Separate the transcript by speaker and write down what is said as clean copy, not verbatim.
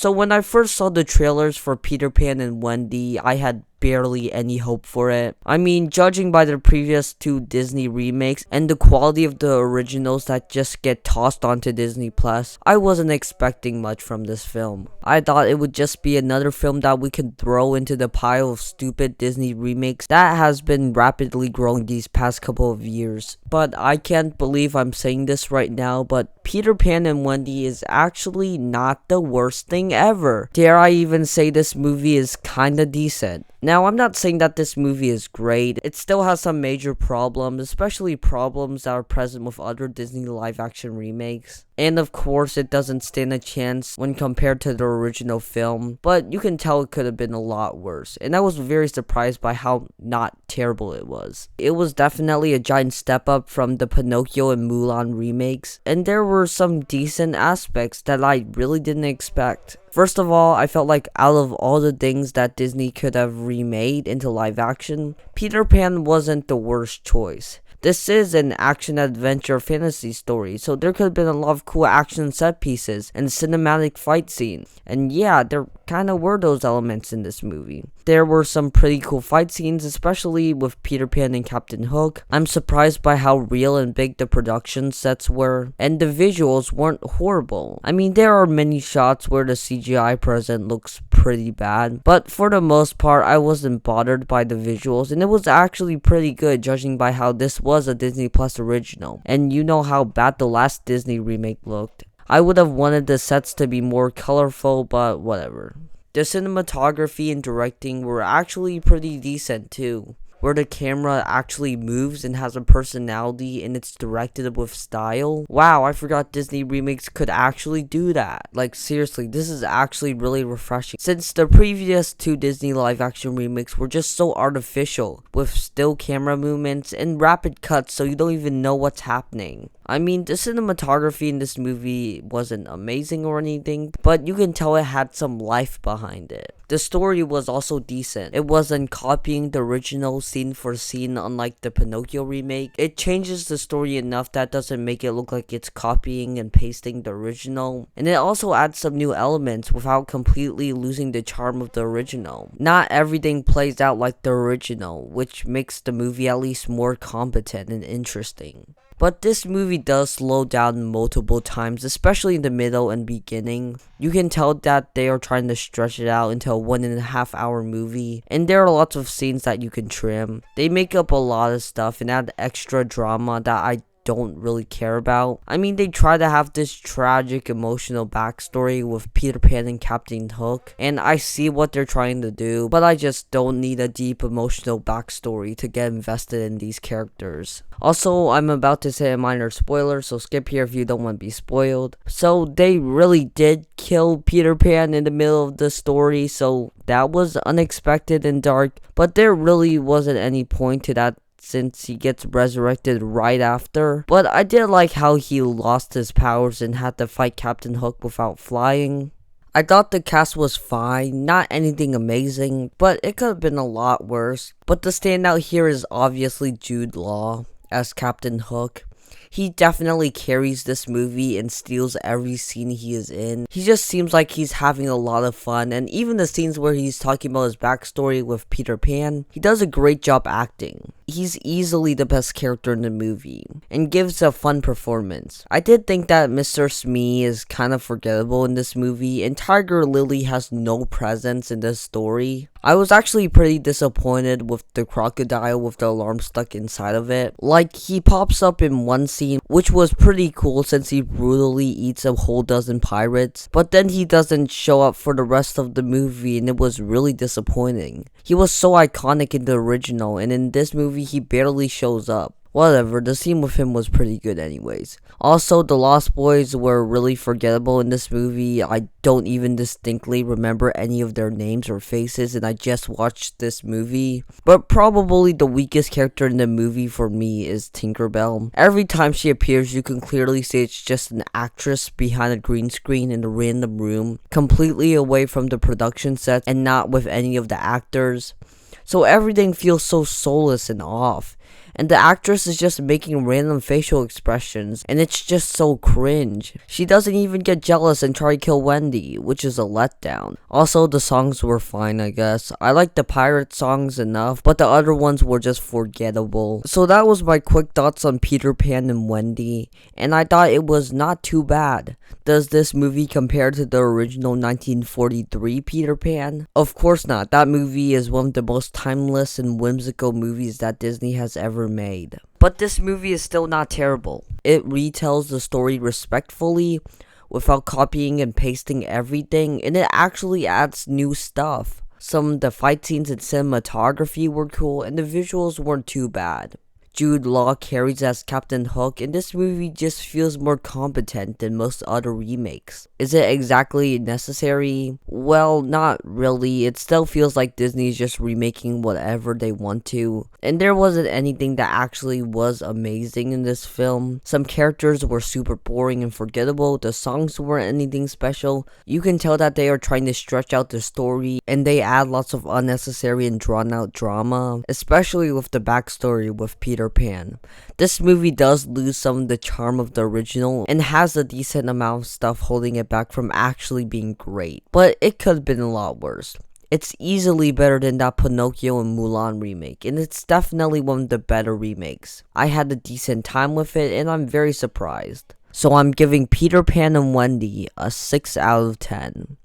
Speaker 1: So when I first saw the trailers for Peter Pan and Wendy, I had barely any hope for it. I mean, judging by the previous two Disney remakes and the quality of the originals that just get tossed onto Disney Plus, I wasn't expecting much from this film. I thought it would just be another film that we could throw into the pile of stupid Disney remakes that has been rapidly growing these past couple of years. But I can't believe I'm saying this right now, but Peter Pan and Wendy is actually not the worst thing ever. Dare I even say this movie is kinda decent. Now, I'm not saying that this movie is great. It still has some major problems, especially problems that are present with other Disney live-action remakes. And of course, it doesn't stand a chance when compared to the original film, but you can tell it could have been a lot worse. And I was very surprised by how not terrible it was. It was definitely a giant step up from the Pinocchio and Mulan remakes, and there were some decent aspects that I really didn't expect. First of all, I felt like out of all the things that Disney could have remade into live action, Peter Pan wasn't the worst choice. This is an action-adventure fantasy story, so there could have been a lot of cool action set pieces and cinematic fight scenes. And yeah, there kinda were those elements in this movie. There were some pretty cool fight scenes, especially with Peter Pan and Captain Hook. I'm surprised by how real and big the production sets were, and the visuals weren't horrible. I mean, there are many shots where the CGI present looks pretty bad, but for the most part, I wasn't bothered by the visuals, and it was actually pretty good judging by how this was a Disney Plus original, and you know how bad the last Disney remake looked. I would have wanted the sets to be more colorful, but whatever. The cinematography and directing were actually pretty decent too, where the camera actually moves and has a personality and it's directed with style. Wow, I forgot Disney remakes could actually do that. Like seriously, this is actually really refreshing. Since the previous two Disney live action remakes were just so artificial, with still camera movements and rapid cuts so you don't even know what's happening. I mean, the cinematography in this movie wasn't amazing or anything, but you can tell it had some life behind it. The story was also decent. It wasn't copying the original scene for scene unlike the Pinocchio remake. It changes the story enough that doesn't make it look like it's copying and pasting the original. And it also adds some new elements without completely losing the charm of the original. Not everything plays out like the original, which makes the movie at least more competent and interesting. But this movie does slow down multiple times, especially in the middle and beginning. You can tell that they are trying to stretch it out into a 1.5 hour movie, and there are lots of scenes that you can trim. They make up a lot of stuff and add extra drama that I don't really care about. I mean, they try to have this tragic emotional backstory with Peter Pan and Captain Hook, and I see what they're trying to do, but I just don't need a deep emotional backstory to get invested in these characters. Also, I'm about to say a minor spoiler, so skip here if you don't want to be spoiled. So they really did kill Peter Pan in the middle of the story, so that was unexpected and dark, but there really wasn't any point to that since he gets resurrected right after. But I did like how he lost his powers and had to fight Captain Hook without flying. I thought the cast was fine, not anything amazing, but it could have been a lot worse. But the standout here is obviously Jude Law as Captain Hook. He definitely carries this movie and steals every scene he is in. He just seems like he's having a lot of fun, and even the scenes where he's talking about his backstory with Peter Pan, he does a great job acting. He's easily the best character in the movie, and gives a fun performance. I did think that Mr. Smee is kind of forgettable in this movie, and Tiger Lily has no presence in this story. I was actually pretty disappointed with the crocodile with the alarm stuck inside of it. Like, he pops up in one scene, which was pretty cool since he brutally eats a whole dozen pirates, but then he doesn't show up for the rest of the movie, and it was really disappointing. He was so iconic in the original, and in this movie he barely shows up. Whatever, the scene with him was pretty good anyways. Also, the Lost Boys were really forgettable in this movie. I don't even distinctly remember any of their names or faces, and I just watched this movie. But probably the weakest character in the movie for me is Tinkerbell. Every time she appears, you can clearly see it's just an actress behind a green screen in a random room, completely away from the production set and not with any of the actors. So everything feels so soulless and off. and the actress is just making random facial expressions, and it's just so cringe. She doesn't even get jealous and try to kill Wendy, which is a letdown. Also, the songs were fine, I guess. I liked the pirate songs enough, but the other ones were just forgettable. So that was my quick thoughts on Peter Pan and Wendy, and I thought it was not too bad. Does this movie compare to the original 1943 Peter Pan? Of course not. That movie is one of the most timeless and whimsical movies that Disney has ever made. But this movie is still not terrible. It retells the story respectfully, without copying and pasting everything, and it actually adds new stuff. Some of the fight scenes and cinematography were cool, and the visuals weren't too bad. Jude Law carries as Captain Hook, and this movie just feels more competent than most other remakes. Is it exactly necessary? Well, not really. It still feels like Disney's just remaking whatever they want to. And there wasn't anything that actually was amazing in this film. Some characters were super boring and forgettable. The songs weren't anything special. You can tell that they are trying to stretch out the story, and they add lots of unnecessary and drawn out drama, especially with the backstory with Peter Pan. This movie does lose some of the charm of the original and has a decent amount of stuff holding it back from actually being great, but it could have been a lot worse. It's easily better than that Pinocchio and Mulan remake, and it's definitely one of the better remakes. I had a decent time with it, and I'm very surprised. So I'm giving Peter Pan and Wendy a 6 out of 10.